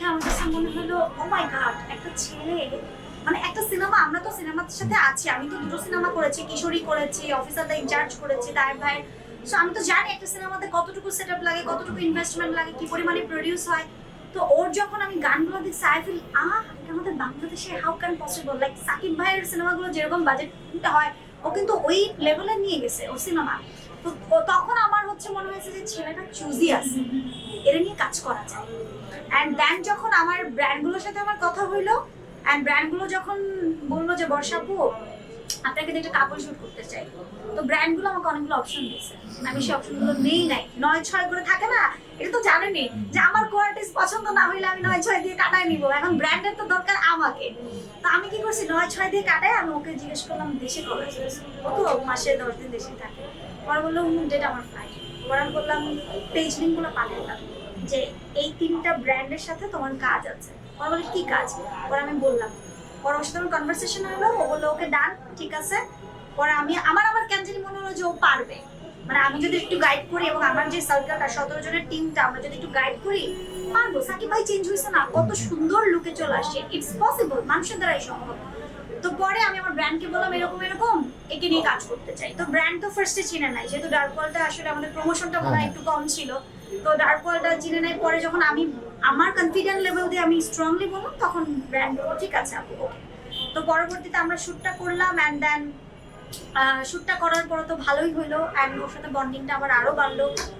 আমার কাছে মনে হলো ও মাই গড, একটা ছেলে মানে একটা সিনেমা, আমরা তো সিনেমার সাথে আছি, আমি তো দুটো সিনেমা করেছি, কিশোরী করেছি, অফিসার দ্য ইনচার্জ করেছি, তায়েব ভাই। সো আমি তো জানি একটা সিনেমাতে কতটুকু সেটআপ লাগে, কতটুকু ইনভেস্টমেন্ট লাগে, কি পরিমাণে প্রডিউস হয়। তো ওর যখন আমি গানগুলো দেখছি আই ফিল এটা আমাদের বাংলাদেশে how can possible, like Shakib ভাইয়ের সিনেমাগুলো যেরকম বাজেট হয় ও কিন্তু ওই লেভেলে নিয়ে গেছে ওর সিনেমা। তো তখন আমার হচ্ছে মনে হয়েছে যে ছেলেটা চুজি আছে, এর নিয়ে কাজ করা যায়। অ্যান্ড দেন যখন আমার ব্র্যান্ডগুলোর সাথে আমার কথা হইলো, অ্যান্ড ব্র্যান্ডগুলো যখন বললো যে বর্ষা আপু আপনাকে দিয়ে একটা কাপড় শুট করতে চাই, তো ব্র্যান্ডগুলো আমাকে অনেকগুলো অপশন দিয়েছে, আমি সেই অপশনগুলো নেই নাই। 9-6 করে থাকে না, এটা তো জানেনই যে আমার কোয়ালিটিস পছন্দ না হইলে আমি 9-6 দিয়ে কাটায় নিব, এখন ব্র্যান্ডের তো দরকার আমাকে। তো আমি কি করছি, 9-6 দিয়ে কাটায় আমি ওকে জিজ্ঞেস করলাম দেশে কবে আসতেছে, ও তো মাসে 10 দিন দেশে থাকে। পরে বললো ডেট আমার ফ্লাইট। পরে আমি বললাম পেজ লিঙ্কগুলো পাঠালাম যে এই 3টা ব্র্যান্ডের সাথে তোমার কাজ আছে। পরে বলে কি কাজ, পরে আমি বললাম, পরে ওর সাথে আমার কনভারসেশন হলো, ও বললো ওকে ডান ঠিক আছে। পরে আমি আমার কেন জানি মনে হলো যে ও পারবে, মানে আমি যদি একটু গাইড করি এবং আমার যে সার্কেলটা 17 জনের টিমটা আমরা যদি একটু গাইড করি পারবো। সাকিব ভাই চেঞ্জ হয়েছে না, কত সুন্দর লুকে চলে আসছে, ইটস পসিবল, মানুষের দ্বারাই সম্ভব। তো পরে আমি আমার ব্র্যান্ডকে বললাম এরকম এরকম একে নিয়ে কাজ করতে চাই। তো ব্র্যান্ড তো ফার্স্টে চিনে নাই, যেহেতু ডার্ক ওয়ালটা আসলে আমাদের প্রমোশনটা মনে হয় একটু কম ছিল, তো ডার্ক ওয়ালটা চিনে নাই। পরে যখন আমি আমার কনফিডেন্ট লেভেল দিয়ে আমি স্ট্রংলি বললাম তখন ব্র্যান্ড বলল ঠিক আছে আপু ওকে। তো পরবর্তীতে আমরা শ্যুটটা করলাম, অ্যান্ড দেন শ্যুটটা করার পর তো ভালোই হলো, অ্যান্ড ওর সাথে বন্ডিংটা আবার আরো বাড়লো।